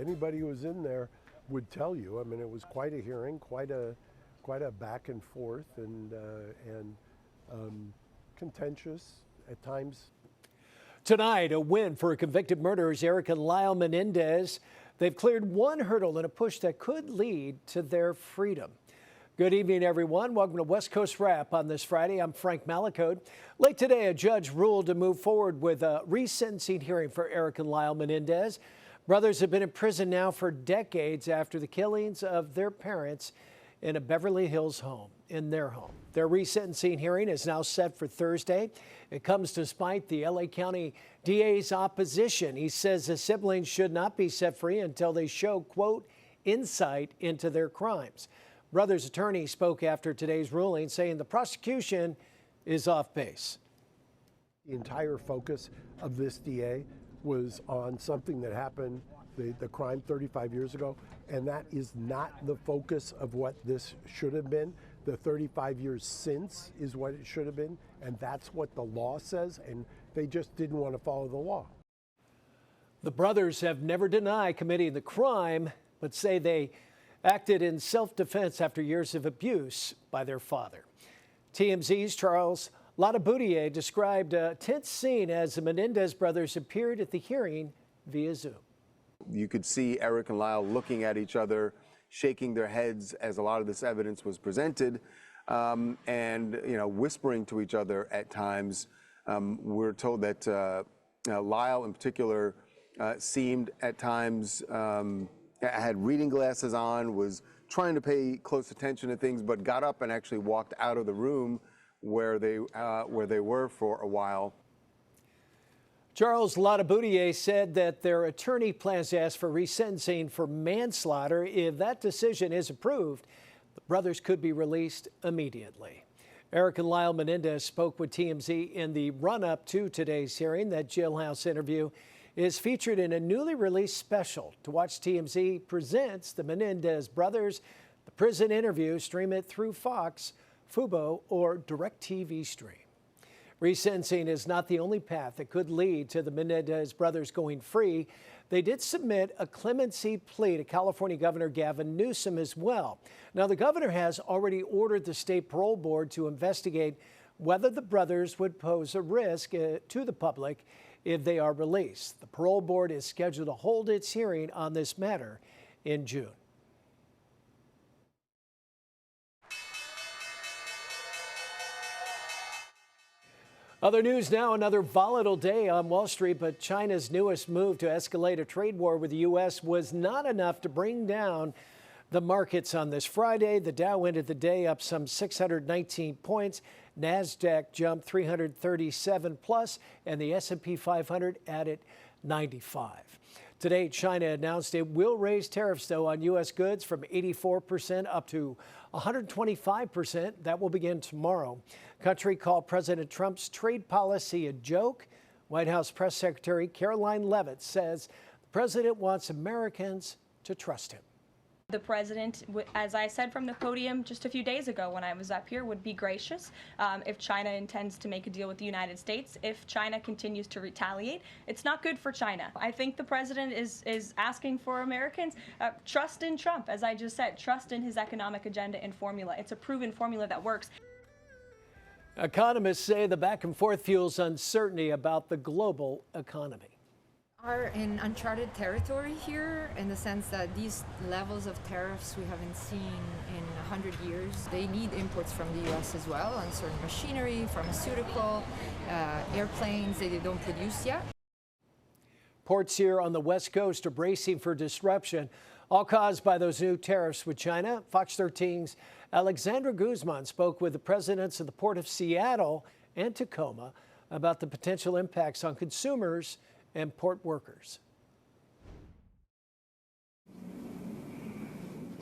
Anybody who was in there would tell you. I mean, it was quite a hearing, quite a back and forth, and contentious at times. Tonight, a win for convicted murderers Erik and Lyle Menendez. They've cleared one hurdle in a push that could lead to their freedom. Good evening, everyone. Welcome to West Coast Wrap on this Friday. I'm Frank Malakode. Late today, a judge ruled to move forward with a resentencing hearing for Erik and Lyle Menendez. Brothers have been in prison now for decades after the killings of their parents in a Beverly Hills home, in their home. Their resentencing hearing is now set for Thursday. It comes despite the LA County DA's opposition. He says the siblings should not be set free until they show, quote, insight into their crimes. Brothers' attorney spoke after today's ruling, saying the prosecution is off base. The entire focus of this DA was on something that happened, the crime 35 years ago, and that is not the focus of what this should have been. The 35 years since is what it should have been, and that's what the law says, and they just didn't want to follow the law. The brothers have never denied committing the crime, but say they acted in self-defense after years of abuse by their father. TMZ's Charles Latiboudier described a tense scene as the Menendez brothers appeared at the hearing via Zoom. You could see Erik and Lyle looking at each other, shaking their heads as a lot of this evidence was presented, and whispering to each other at times. We're told that Lyle in particular seemed at times had reading glasses on, was trying to pay close attention to things, but got up and actually walked out of the room where they were for a while. Charles Latiboudier said that their attorney plans to ask for resentencing for manslaughter. If that decision is approved, the brothers could be released immediately. Erik and Lyle Menendez spoke with TMZ in the run-up to today's hearing. That jailhouse interview is featured in a newly released special. To watch, TMZ presents the Menendez brothers. The prison interview, stream it through Fox, Fubo, or DirecTV Stream. Resentencing is not the only path that could lead to the Menendez brothers going free. They did submit a clemency plea to California Governor Gavin Newsom as well. Now, the governor has already ordered the state parole board to investigate whether the brothers would pose a risk to the public if they are released. The parole board is scheduled to hold its hearing on this matter in June. Other news now, another volatile day on Wall Street, but China's newest move to escalate a trade war with the U.S. was not enough to bring down the markets on this Friday. The Dow ended the day up some 619 points. NASDAQ jumped 337 plus, and the S&P 500 added 95. Today, China announced it will raise tariffs, though, on U.S. goods from 84% up to 125%. That will begin tomorrow. Country called President Trump's trade policy a joke. White House Press Secretary Caroline Leavitt says the president wants Americans to trust him. The president, as I said from the podium just a few days ago when I was up here, would be gracious if China intends to make a deal with the United States. If China continues to retaliate, it's not good for China. I think the president is asking for Americans trust in Trump, as I just said, trust in his economic agenda and formula. It's a proven formula that works. Economists say the back and forth fuels uncertainty about the global economy. Are in uncharted territory here in the sense that these levels of tariffs we haven't seen in 100 years. They need imports from the U.S. as well on certain machinery, pharmaceutical, airplanes that they don't produce yet. Ports here on the West Coast are bracing for disruption, all caused by those new tariffs with China. Fox 13's Alexandra Guzman spoke with the presidents of the Port of Seattle and Tacoma about the potential impacts on consumers and port workers.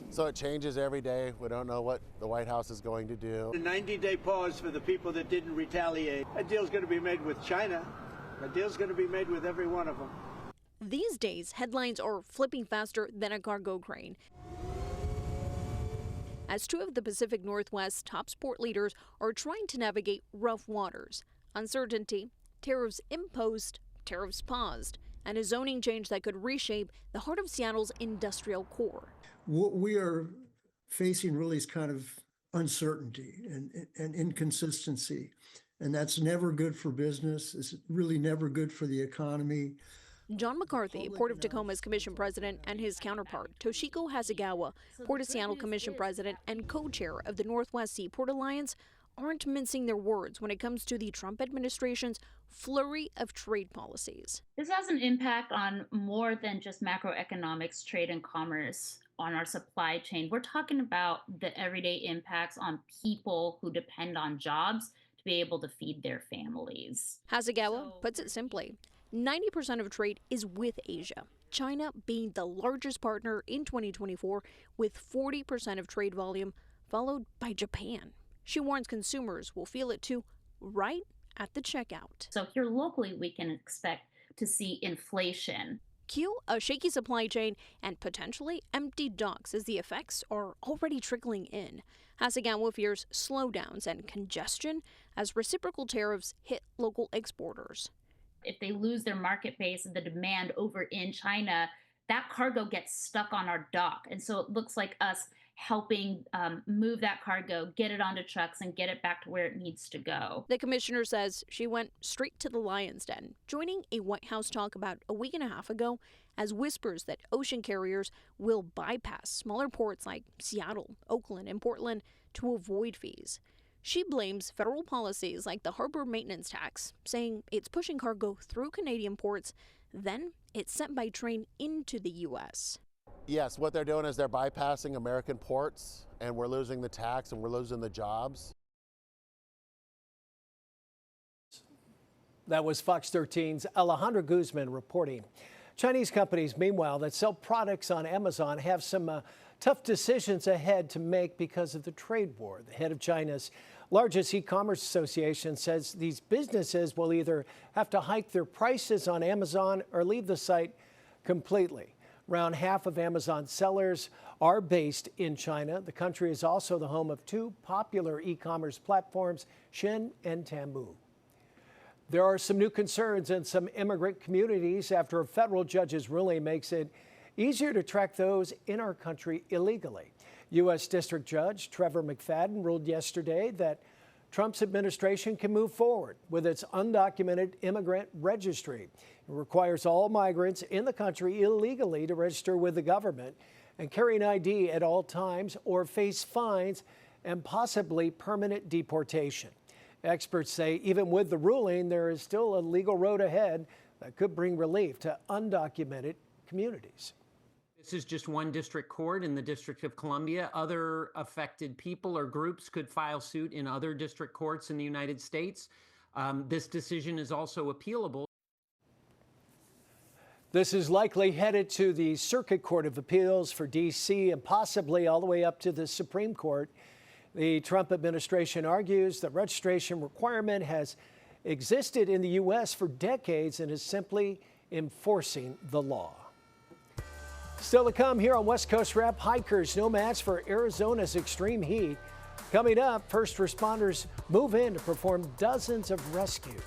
So it changes every day. We don't know what the White House is going to do. A 90-day pause for the people that didn't retaliate. A deal's going to be made with China. A deal's going to be made with every one of them. These days, headlines are flipping faster than a cargo crane, as two of the Pacific Northwest's top sport leaders are trying to navigate rough waters. Uncertainty, tariffs imposed, tariffs paused, and a zoning change that could reshape the heart of Seattle's industrial core. What we are facing really is kind of uncertainty and inconsistency, and that's never good for business. It's really never good for the economy. John McCarthy, Port of Tacoma's commission president, and his counterpart, Toshiko Hasegawa, Port of Seattle commission president and co-chair of the Northwest Seaport Alliance, aren't mincing their words when it comes to the Trump administration's flurry of trade policies. This has an impact on more than just macroeconomics, trade and commerce, on our supply chain. We're talking about the everyday impacts on people who depend on jobs to be able to feed their families. Hasegawa puts it simply, 90% of trade is with Asia, China being the largest partner in 2024 with 40% of trade volume, followed by Japan. She warns consumers will feel it too right at the checkout. So here locally, we can expect to see inflation. Cue a shaky supply chain and potentially empty docks as the effects are already trickling in. Hasegawa fears slowdowns and congestion as reciprocal tariffs hit local exporters. If they lose their market base and the demand over in China, that cargo gets stuck on our dock. And so it looks like us helping move that cargo, get it onto trucks, and get it back to where it needs to go. The commissioner says she went straight to the lion's den, joining a White House talk about a week and a half ago as whispers that ocean carriers will bypass smaller ports like Seattle, Oakland, and Portland to avoid fees. She blames federal policies like the harbor maintenance tax, saying it's pushing cargo through Canadian ports, then it's sent by train into the U.S. Yes, what they're doing is they're bypassing American ports, and we're losing the tax and we're losing the jobs. That was Fox 13's Alejandra Guzman reporting. Chinese companies, meanwhile, that sell products on Amazon have some tough decisions ahead to make because of the trade war. The head of China's largest e-commerce association says these businesses will either have to hike their prices on Amazon or leave the site completely. Around half of Amazon sellers are based in China. The country is also the home of two popular e-commerce platforms, Shein and Temu. There are some new concerns in some immigrant communities after a federal judge's ruling makes it easier to track those in our country illegally. U.S. District Judge Trevor McFadden ruled yesterday that Trump's administration can move forward with its undocumented immigrant registry. It requires all migrants in the country illegally to register with the government and carry an ID at all times or face fines and possibly permanent deportation. Experts say even with the ruling, there is still a legal road ahead that could bring relief to undocumented communities. This is just one district court in the District of Columbia. Other affected people or groups could file suit in other district courts in the United States. This decision is also appealable. This is likely headed to the Circuit Court of Appeals for D.C. and possibly all the way up to the Supreme Court. The Trump administration argues the registration requirement has existed in the U.S. for decades and is simply enforcing the law. Still to come here on West Coast Wrap, hikers no match for Arizona's extreme heat. Coming up, first responders move in to perform dozens of rescues.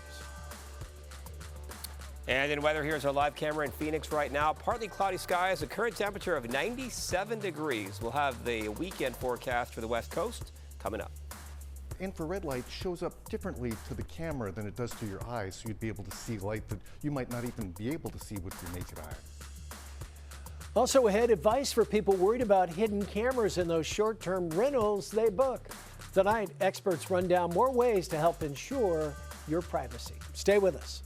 And in weather, here's our live camera in Phoenix right now. Partly cloudy skies, a current temperature of 97 degrees. We'll have the weekend forecast for the West Coast coming up. Infrared light shows up differently to the camera than it does to your eyes, so you'd be able to see light that you might not even be able to see with your naked eye. Also ahead, advice for people worried about hidden cameras in those short-term rentals they book. Tonight, experts run down more ways to help ensure your privacy. Stay with us.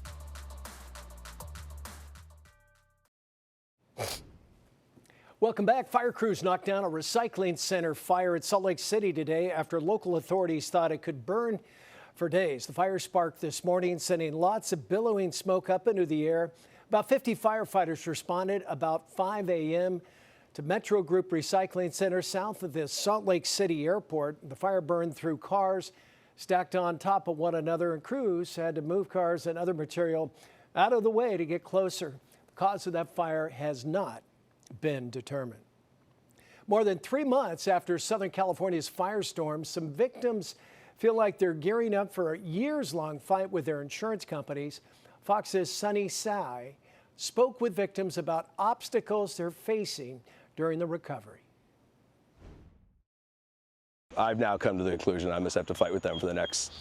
Welcome back. Fire crews knocked down a recycling center fire at Salt Lake City today after local authorities thought it could burn for days. The fire sparked this morning, sending lots of billowing smoke up into the air. About 50 firefighters responded about 5 a.m. to Metro Group Recycling Center south of the Salt Lake City airport. The fire burned through cars stacked on top of one another, and crews had to move cars and other material out of the way to get closer. The cause of that fire has not been determined. More than 3 months after Southern California's firestorm, some victims feel like they're gearing up for a years-long fight with their insurance companies. Fox's Sunny Sai spoke with victims about obstacles they're facing during the recovery. I've now come to the conclusion I must have to fight with them for the next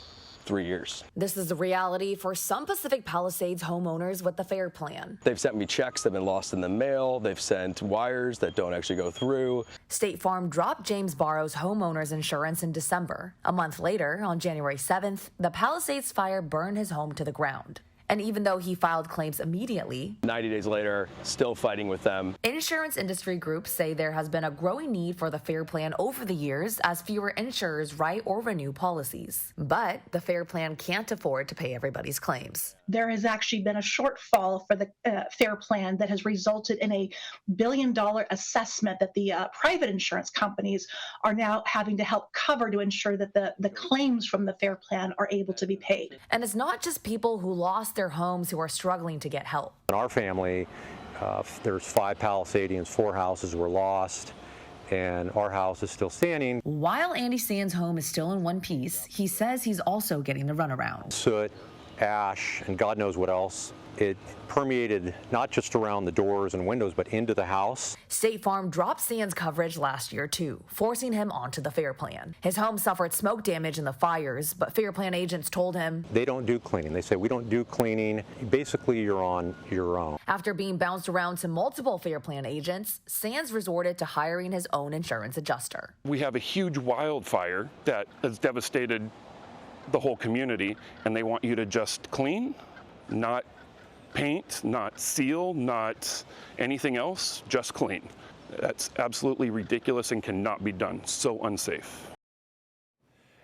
3 years. This is the reality for some Pacific Palisades homeowners with the FAIR plan. They've sent me checks that have been lost in the mail. They've sent wires that don't actually go through. State Farm dropped James Barrow's homeowner's insurance in December. A month later, on January 7th, the Palisades fire burned his home to the ground. And even though he filed claims immediately, 90 days later, still fighting with them. Insurance industry groups say there has been a growing need for the FAIR plan over the years as fewer insurers write or renew policies. But the FAIR plan can't afford to pay everybody's claims. There has actually been a shortfall for the FAIR plan that has resulted in a $1 billion assessment that the private insurance companies are now having to help cover to ensure that the claims from the FAIR plan are able to be paid. And it's not just people who lost their homes who are struggling to get help. In our family, there's 5 Palisadians, 4 houses were lost, and our house is still standing. While Andy Sands' home is still in one piece, he says he's also getting the runaround. Soot, ash, and God knows what else. It permeated not just around the doors and windows, but into the house. State Farm dropped Sands' coverage last year, too, forcing him onto the FAIR plan. His home suffered smoke damage in the fires, but FAIR plan agents told him they don't do cleaning. They say, we don't do cleaning. Basically, you're on your own. After being bounced around to multiple FAIR plan agents, Sands resorted to hiring his own insurance adjuster. We have a huge wildfire that has devastated the whole community, and they want you to just clean, not paint, not seal, not anything else, just clean. That's absolutely ridiculous and cannot be done. So unsafe.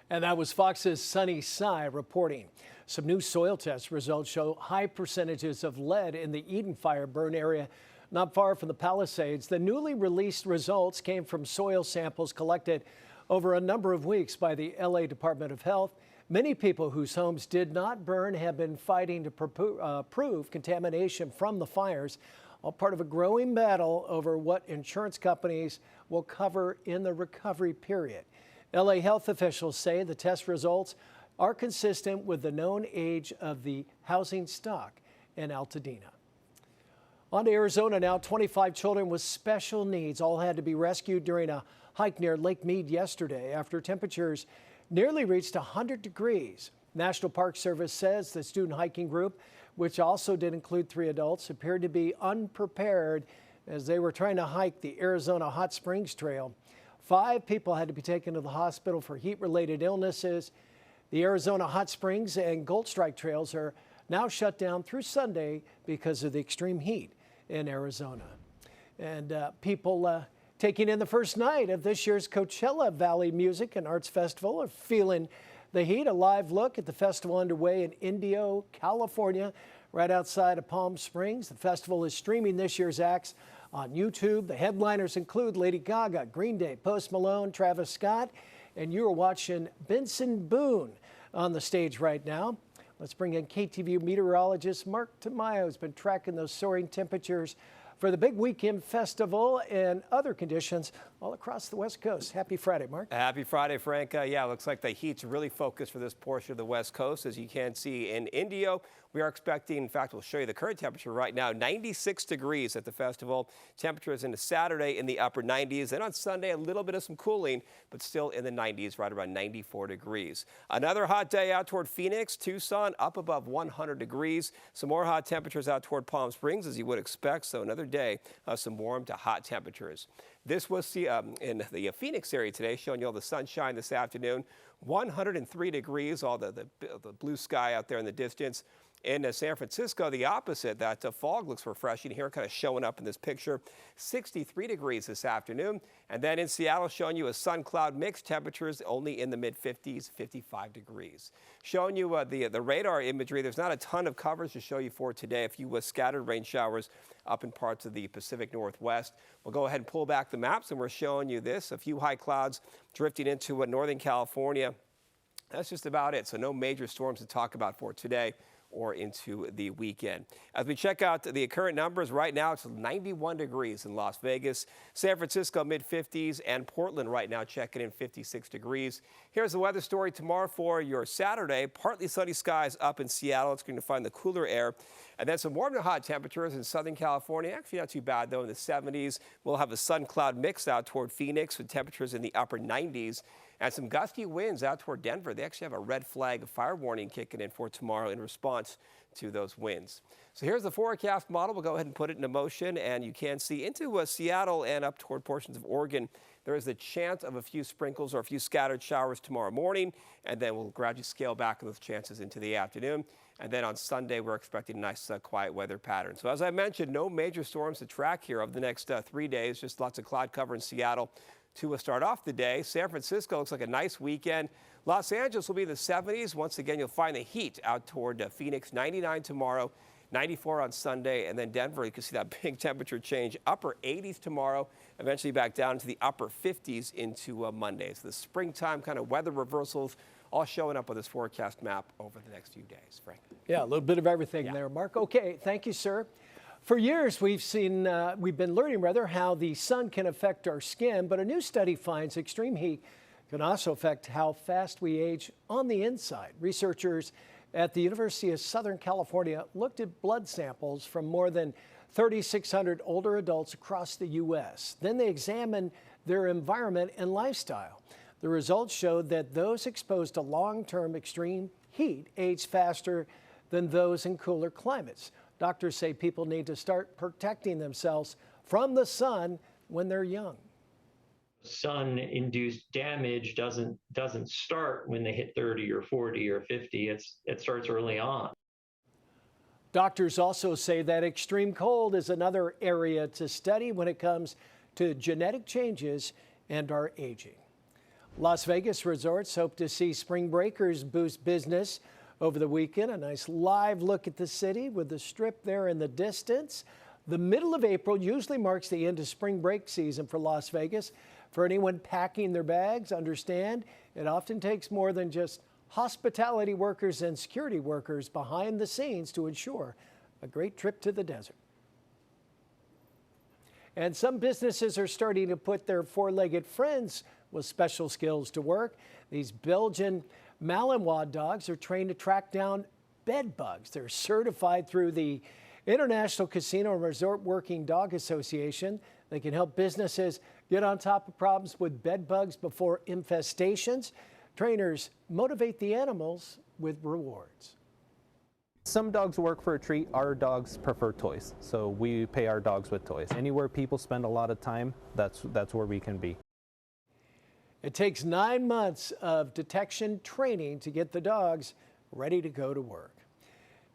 And that was Fox's Sunny Sy reporting. Some new soil test results show high percentages of lead in the Eden fire burn area not far from the Palisades. The newly released results came from soil samples collected over a number of weeks by the LA Department of Health. Many people whose homes did not burn have been fighting to prove contamination from the fires, all part of a growing battle over what insurance companies will cover in the recovery period. LA health officials say the test results are consistent with the known age of the housing stock in Altadena. On to Arizona now. 25 children with special needs all had to be rescued during a hike near Lake Mead yesterday after temperatures nearly reached 100 degrees. National Park Service says the student hiking group, which also did include 3 adults, appeared to be unprepared as they were trying to hike the Arizona Hot Springs Trail. 5 people had to be taken to the hospital for heat-related illnesses. The Arizona Hot Springs and Gold Strike trails are now shut down through Sunday because of the extreme heat in Arizona. And people taking in the first night of this year's Coachella Valley Music and Arts Festival are feeling the heat. A live look at the festival underway in Indio, California, right outside of Palm Springs. The festival is streaming this year's acts on YouTube. The headliners include Lady Gaga, Green Day, Post Malone, Travis Scott, and you are watching Benson Boone on the stage right now. Let's bring in KTVU meteorologist Mark Tamayo, who's been tracking those soaring temperatures for the big weekend festival and other conditions all across the West Coast. Happy Friday, Mark. Happy Friday, Frank. Yeah, looks like the heat's really focused for this portion of the West Coast. As you can see in Indio, we are expecting, in fact, we'll show you the current temperature right now, 96 degrees at the festival. Temperatures into Saturday in the upper 90s. And on Sunday, a little bit of some cooling, but still in the 90s, right around 94 degrees. Another hot day out toward Phoenix, Tucson, up above 100 degrees. Some more hot temperatures out toward Palm Springs, as you would expect. So another day of some warm to hot temperatures. This was in the Phoenix area today, showing you all the sunshine this afternoon. 103 degrees, all the blue sky out there in the distance. In San Francisco, the opposite. That fog looks refreshing here, kind of showing up in this picture. 63 degrees this afternoon. And then in Seattle, showing you a sun-cloud mix. Temperatures only in the mid-50s, 55 degrees. Showing you the radar imagery. There's not a ton of coverage to show you for today. A few scattered rain showers up in parts of the Pacific Northwest. We'll go ahead and pull back the maps, and we're showing you this. A few high clouds drifting into Northern California. That's just about it. So no major storms to talk about for today or into the weekend. As we check out the current numbers, right now it's 91 degrees in Las Vegas, San Francisco mid-50s, and Portland right now checking in 56 degrees. Here's the weather story tomorrow for your Saturday. Partly sunny skies up in Seattle. It's going to find the cooler air. And then some warm to hot temperatures in Southern California. Actually not too bad, though, in the 70s. We'll have a sun-cloud mix out toward Phoenix with temperatures in the upper 90s. And some gusty winds out toward Denver. They actually have a red flag fire warning kicking in for tomorrow in response to those winds. So here's the forecast model. We'll go ahead and put it into motion, and you can see into Seattle and up toward portions of Oregon. There is a chance of a few sprinkles or a few scattered showers tomorrow morning, and then we'll gradually scale back those chances into the afternoon. And then on Sunday, we're expecting a nice quiet weather pattern. So as I mentioned, no major storms to track here over the next 3 days, just lots of cloud cover in Seattle to start off the day. San Francisco looks like a nice weekend. Los Angeles will be in the 70s. Once again, you'll find the heat out toward Phoenix, 99 tomorrow, 94 on Sunday. And then Denver, you can see that big temperature change, upper 80s tomorrow, eventually back down to the upper 50s into Monday. So the springtime kind of weather reversals all showing up on this forecast map over the next few days. Frank. Yeah, a little bit of everything there, Mark. Okay, thank you, sir. For years, we've been learning how the sun can affect our skin, but a new study finds extreme heat can also affect how fast we age on the inside. Researchers at the University of Southern California looked at blood samples from more than 3,600 older adults across the U.S. Then they examined their environment and lifestyle. The results showed that those exposed to long-term extreme heat age faster than those in cooler climates. Doctors say people need to start protecting themselves from the sun when they're young. Sun-induced damage doesn't start when they hit 30 or 40 or 50. It starts early on. Doctors also say that extreme cold is another area to study when it comes to genetic changes and our aging. Las Vegas resorts hope to see spring breakers boost business over the weekend. A nice live look at the city with the Strip there in the distance. The middle of April usually marks the end of spring break season for Las Vegas. For anyone packing their bags, understand it often takes more than just hospitality workers and security workers behind the scenes to ensure a great trip to the desert. And some businesses are starting to put their four-legged friends with special skills to work. These Belgian Malinois dogs are trained to track down bed bugs. They're certified through the International Casino and Resort Working Dog Association. They can help businesses get on top of problems with bed bugs before infestations. Trainers motivate the animals with rewards. Some dogs work for a treat. Our dogs prefer toys, so we pay our dogs with toys. Anywhere people spend a lot of time, that's where we can be. It takes 9 months of detection training to get the dogs ready to go to work.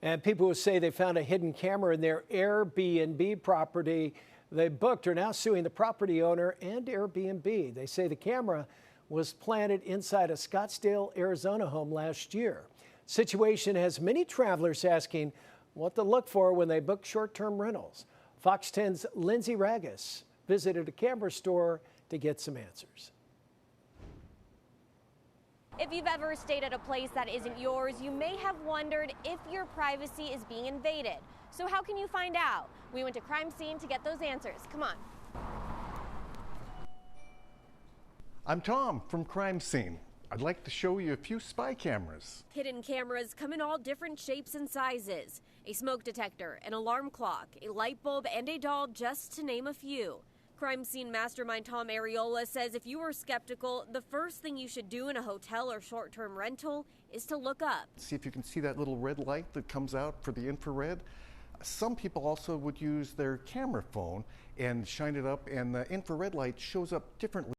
And people who say they found a hidden camera in their Airbnb property they booked are now suing the property owner and Airbnb. They say the camera was planted inside a Scottsdale, Arizona home last year. Situation has many travelers asking what to look for when they book short-term rentals. Fox 10's Lindsay Ragus visited a camera store to get some answers. If you've ever stayed at a place that isn't yours, you may have wondered if your privacy is being invaded. So how can you find out? We went to crime scene to get those answers. Come on. I'm Tom from Crime Scene. I'd like to show you a few spy cameras. Hidden cameras come in all different shapes and sizes. A smoke detector, an alarm clock, a light bulb, and a doll, just to name a few. Crime Scene mastermind Tom Ariola says if you are skeptical, the first thing you should do in a hotel or short-term rental is to look up. See if you can see that little red light that comes out for the infrared. Some people also would use their camera phone and shine it up, and the infrared light shows up differently.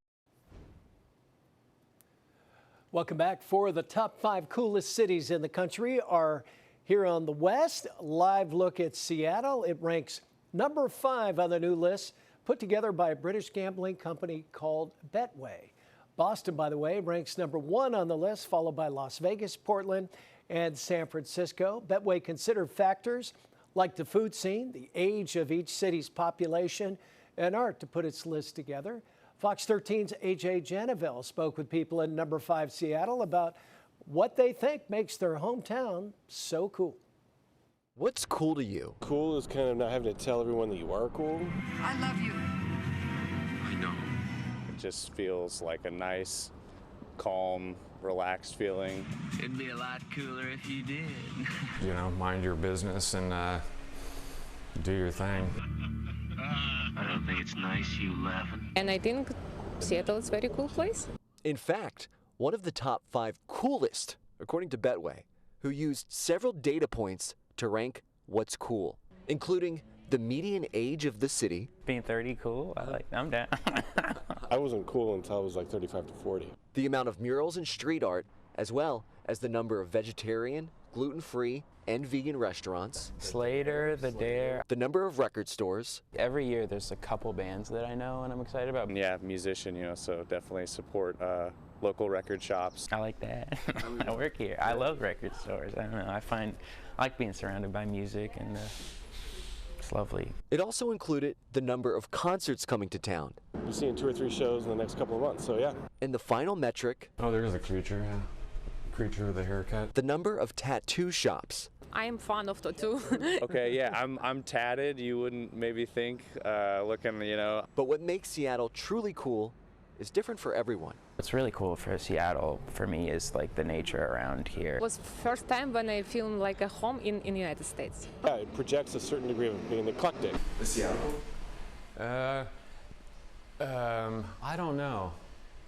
Welcome back. 4 of the top 5 coolest cities in the country are here on the West. Live look at Seattle. It ranks number 5 on the new list, put together by a British gambling company called Betway. Boston, by the way, ranks number 1 on the list, followed by Las Vegas, Portland, and San Francisco. Betway considered factors like the food scene, the age of each city's population, and art to put its list together. Fox 13's A.J. Janaville spoke with people in number 5 Seattle about what they think makes their hometown so cool. What's cool to you? Cool is kind of not having to tell everyone that you are cool. I love you. I know. It just feels like a nice, calm, relaxed feeling. It'd be a lot cooler if you did. You know, mind your business and do your thing. I don't think it's nice you laughing. And I think Seattle is a very cool place. In fact, one of the top 5 coolest, according to Betway, who used several data points to rank what's cool, including the median age of the city. Being 30 cool? I'm down. I wasn't cool until I was like 35 to 40. The amount of murals and street art, as well as the number of vegetarian, gluten-free, and vegan restaurants. Slater, The Dare. The number of record stores. Every year there's a couple bands that I know and I'm excited about. Yeah, musician, you know, so definitely support local record shops. I like that. I work here. I love record stores. I don't know. I like being surrounded by music and it's lovely. It also included the number of concerts coming to town. We're seeing 2 or 3 shows in the next couple of months, so yeah. And the final metric. Oh, there's a creature, yeah. Creature with a haircut. The number of tattoo shops. I am fond of tattoo. Okay, yeah, I'm tatted. You wouldn't maybe think, looking, you know. But what makes Seattle truly cool is different for everyone. What's really cool for Seattle, for me, is like the nature around here. It was first time when I feel like a home in the United States. Yeah, it projects a certain degree of being eclectic. The Seattle? I don't know.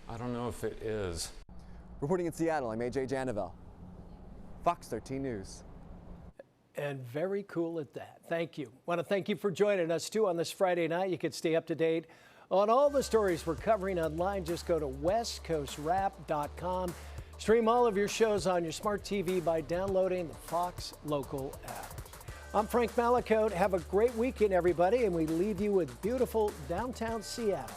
I don't know if it is. Reporting in Seattle, I'm AJ Janavel, Fox 13 News. And very cool at that. Thank you. Want to thank you for joining us, too, on this Friday night. You can stay up to date on all the stories we're covering online. Just go to westcoastwrap.com. Stream all of your shows on your smart TV by downloading the Fox Local app. I'm Frank Malakote. Have a great weekend, everybody, and we leave you with beautiful downtown Seattle.